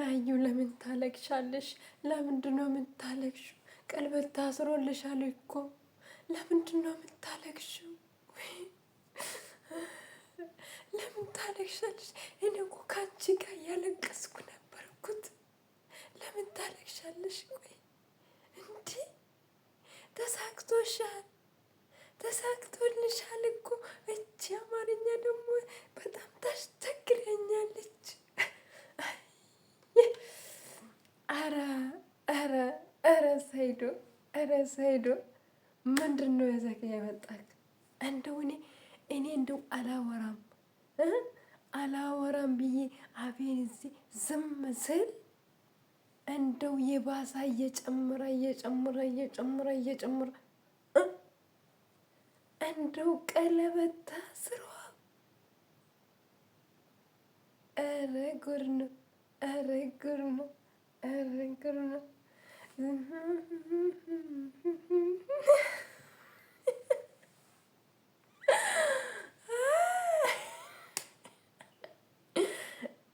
አራዩ ለምን ታለቅሻለሽ? ለምንድነው የምታለቅሽው? ቀለበት ታስሮልሻል እኮ ለምንድነው የምታለቅሽው? ለምን ታለቅሻለሽ? እኔ እኮ ካንቺ ጋር ያለቀስኩ ነበርኩት። ለምን ታለቅሻለሽ? ቆይ እንዴ ተሳክቶሻል፣ ተሳክቶልሻል እኮ። እቺ አማርኛ ደግሞ በጣም ታስቸግረኛለች። አረ አረ አረ ሰይዶ፣ አረ ሰይዶ ምንድነው የዘገ ያመጣክ? እንደው እኔ እንደው አላወራም ብዬ አፌን እዚህ ዝም ስል እንደው የባሳ እየጨመረ እንደው ቀለበት ታስሯ። ኧረ ጉድ ነው! ኧረ ጉድ ነው! ኧረ ጉድ ነው!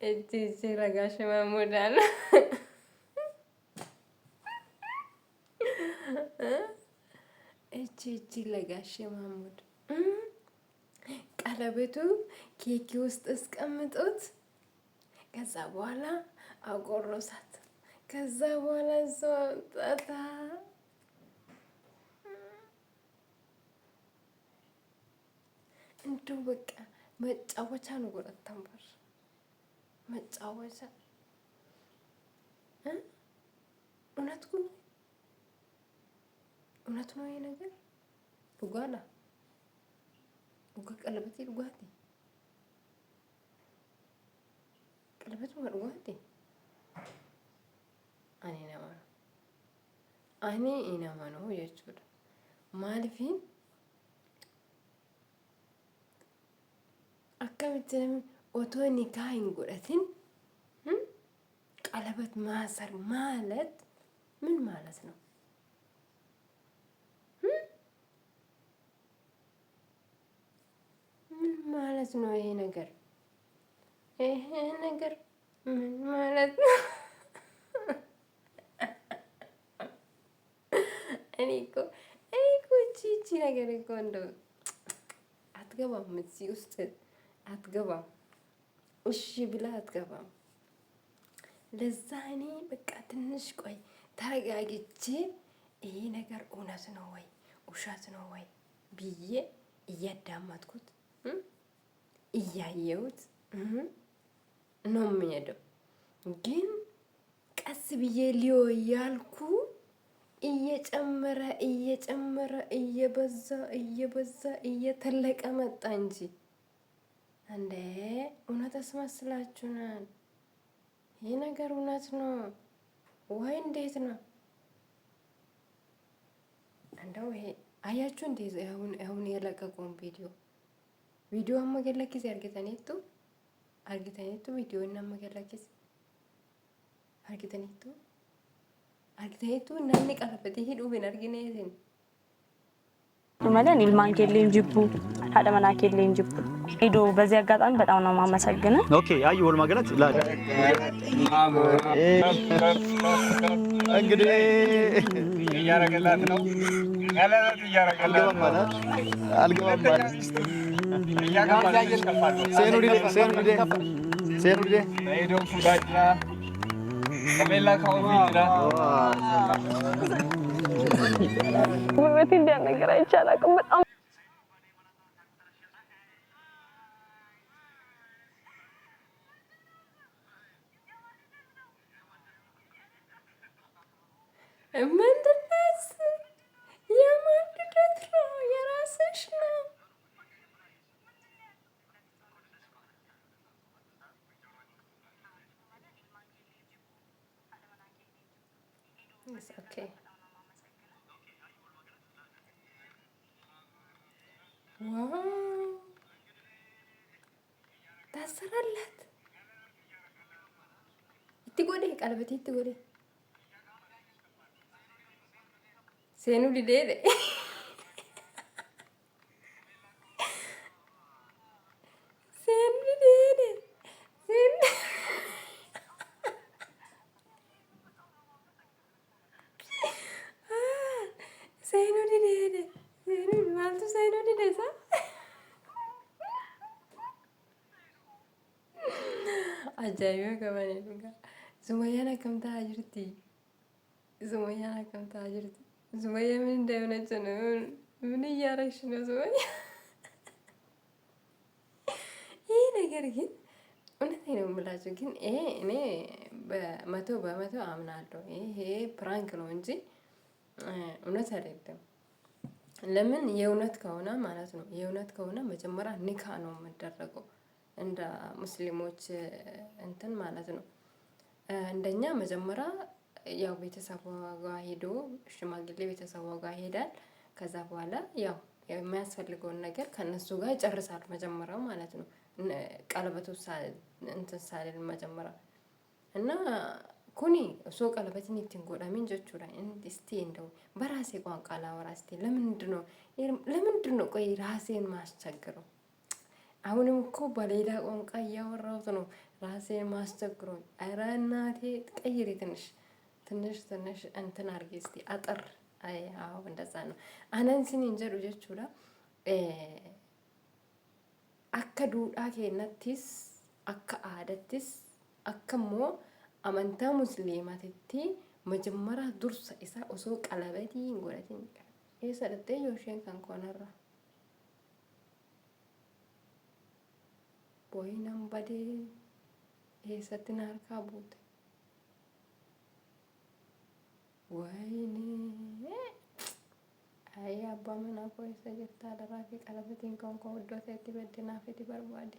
እቺ ረጋሽ ማሙዳል እቺ ለጋሽ ማሙድ ቀለበቱ ኬኪ ውስጥ አስቀምጡት። ከዛ በኋላ አጎረሳት። ከዛ በኋላ ጣታ እንደው በቃ መጫወቻ ነው። ጎረታምባር መጫወቻ እውነት ነው ይሄ ነገር። ዱጓላ ዱጋ ቀለበት ዱጓቴ ቀለበት ዱጓቴ አኔ ኢናማ ነው የቹድ ማልፊን አከምተም ኦቶኒ ካይን ጎዳቲን ቀለበት ማሰር ማለት ምን ማለት ነው? ምን ማለት ነው ይሄ ነገር? ይሄ ነገር ምን ማለት ነው? እኔ እኮ እቺ ነገር እኮ እንደው አትገባም፣ እዚህ ውስጥ አትገባም። እሺ ብላ አትገባም። ለዛ እኔ በቃ ትንሽ ቆይ ተረጋግቼ ይሄ ነገር እውነት ነው ወይ ውሸት ነው ወይ ብዬ እያዳመጥኩት እያየሁት ነው የሚሄደው። ግን ቀስ ብዬ ሊዮ እያልኩ እየጨመረ እየበዛ እየተለቀ መጣ እንጂ እንዴ እውነት አስመስላችሁናል? ይህ ነገር እውነት ነው ወይ እንዴት ነው? እንደው ይሄ አያችሁ እንዴ አሁን የለቀቀውን ቪዲዮ አመገለኪስ አርግተኔቱ ቪዲዮ እና አመገለኪስ አርግተኔቱ እናንተ ቀለበት ሂዱ ቢን አርግኔትን ማለት ኢልማን ኬሌን ጅቡ ታደመና ኬሌን ጅቡ ሄዶ በዚህ አጋጣሚ በጣም ነው ማመሰግነው። ኦኬ አዩ ወል ማገለት እንግዲህ እያረገላት ነው ቀለበት እያረገላት ማለት አልገባም ማለት ሴኑዲ ሄዶ ፉዳጅና ከቤላ ካውቢራ ውበት እንዲያነገር አይቻላቅም በጣም ምንድነው? የማንድነት ነው የራስሽ ነው። ኦኬ ዋው ታሰራላት ይትጎዴ ቀለበት ይትጎዴ ሴኑ ሊዴ ajaa'iba qabanii dhugaa. Sumayyaan akkam ta'aa jirti? Sumayyaan akkam ta'aa jirti? Sumayyaa ምን እንደሆነች ነው? ምን እያረግሽ ነው ሱመያ? ይህ ነገር ግን እውነቴን ነው የምላችሁ። ግን እኔ በመቶ አምናለሁ ይሄ ፕራንክ ነው እንጂ እውነት አይደለም። ለምን የእውነት ከሆነ ማለት ነው የእውነት ከሆነ መጀመሪያ ኒካ ነው የምደረገው እንደ ሙስሊሞች እንትን ማለት ነው። እንደኛ መጀመሪያ ያው ቤተሰቧ ጋር ሄዶ ሽማግሌ ቤተሰቧ ጋር ሄዳል። ከዛ በኋላ ያው የሚያስፈልገውን ነገር ከነሱ ጋር ይጨርሳል መጀመሪያው ማለት ነው። ቀለበቱ እንትን ሳልል መጀመሪያ እና ኩኒ እሱ ቀለበትን ይትን ጎዳሚን ጀቹራ እስቲ እንደው በራሴ ቋንቋ ላወራ እስቲ ለምንድን ነው ቆይ ራሴን ማስቸግረው? አሁንም እኮ በሌላ ቋንቋ እያወራሁት ነው ራሴን ማስቸግረው። ኧረ እናቴ ቀይሪ ትንሽ እንትን አድርጊ እስቲ አጠር። አዎ እንደዛ ነው። አናንሲን እንጀዱ ጀቹራ akka duudhaa keenyattis akka aadattis akkammoo amantaa musliimaatitti majammaraa dursa isaa osoo qalabatii hin godhatin eessa dhattee yoo isheen kan koonarra booyinan badee eessatti na harkaa buute waayinee Ay abbaa manaa koo eessa jirtaa daraa fi qalabatiin kan koo iddoo ta'etti beddinaaf itti barbaade.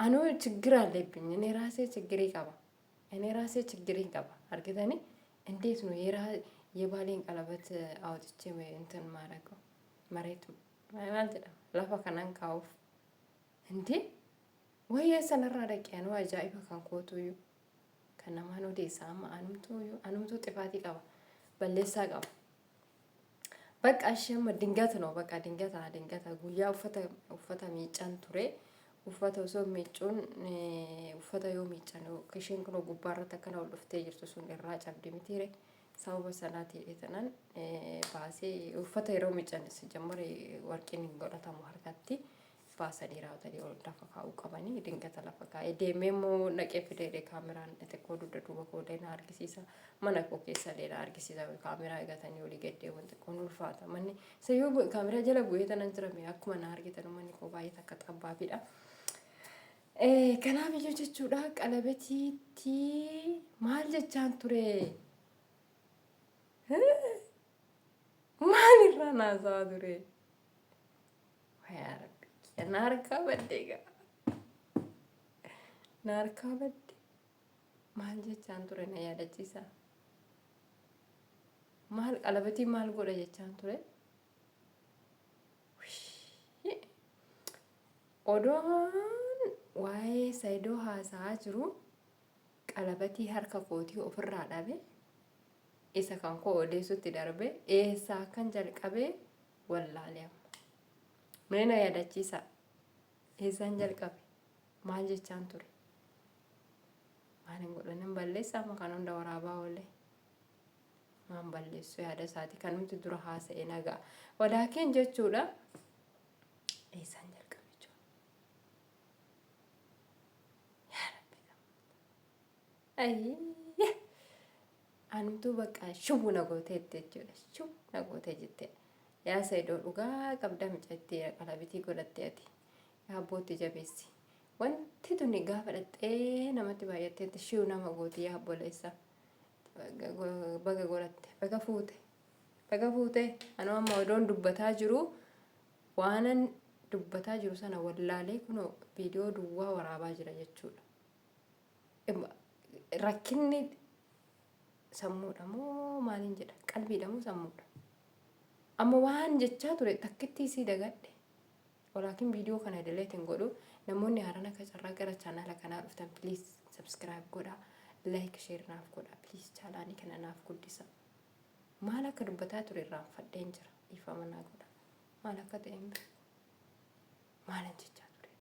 አኑ ችግር አለብኝ እኔ ራሴ ችግር ይቀባ አርግተኔ እንዴት ነው የባሌን ቀለበት አውጥቼ እንትን ማረገው መሬት ማለት ነው ለፋ ከናን ካውፍ እንዴ ወይ ሰነራ ደቂያ ነው አጃኢባ ካንኮቱዩ ከነማን ወዴሳማ አንምቱ ጥፋት ይቀባ በለሳ ቀባ በቃ እሺም ድንገት ነው በቃ ድንገት ጉያ ውፈታ ሚጫን ቱሬ uffata osoo miicuun uffata yoo miicanu kisheen kun gubbaarratti akkana ol dhuftee jirtu sun irraa cabdi mitiire sababa sanaati jedhanan baasee uffata yeroo miicanis jammare warqiin godhatamu harkatti baasanii raawwatanii ol lafa kaa'uu qabanii dingata lafa kaa'ee deemee immoo naqee fidee kaameraan xiqqoo dugda duuba koodee na argisiisa mana koo keessa illee na argisiisa kaameraa eegatanii olii gaddee wanti kun ulfaata manni sayyuu kaameraa jala bu'ee tanan jirame akkuma na argitan manni koo baay'ee takka xabbaafidha. Kanaaf iyyuu jechuudha qalabatiitti maal jechaan ture maalirraa naasaa ture naarkaa badde maal jechaan ture na yaadachiisa maal qalabatii maal godha jechaan ture odoon waa'ee saayidoo haasaa jiru qalabatii harka kootii ofirraa dhabe isa kan koo odeessutti darbe eessaa kan jalqabe wallaalee meena yaadachiisa eessaan jalqabe maal jechaan ture maalin godhanin balleessaa ma kan hunda waraabaa oolee maan balleessu yaada isaati kan nuti dura haasa'e nagaa walaakeen jechuudha eessaan anumtuu bakka shubuu na gooteetti jechuudha shub na gootee jettee yaa saayidoo dhugaa qabda micattee qalabitii godhattee ati yaa bootti jabeessi wanti tuni gaafa dhattee namatti baay'atteetti shiu nama gootii yaa obboleessa baga godhatte baga fuute anuu amma odoon dubbataa jiru waanan dubbataa jiru sana wallaalee kunoo viidiyoo duwwaa waraabaa jira jechuudha. Rakkinni sammuudha moo maaliin jedha qalbiidha moo sammuudha amma waan jechaa ture takkitti isii dagadhe walaakin viidiyoo kana dileetiin godhu namoonni haaraan akka carraa gara chaanaala kanaa dhuftan please subscribe godha like share naaf godha please chaanaanii kana naaf guddisa maal akka dubbataa ture irraanfadheen jira ifa manaa godha maal akka ta'een maalin jechaa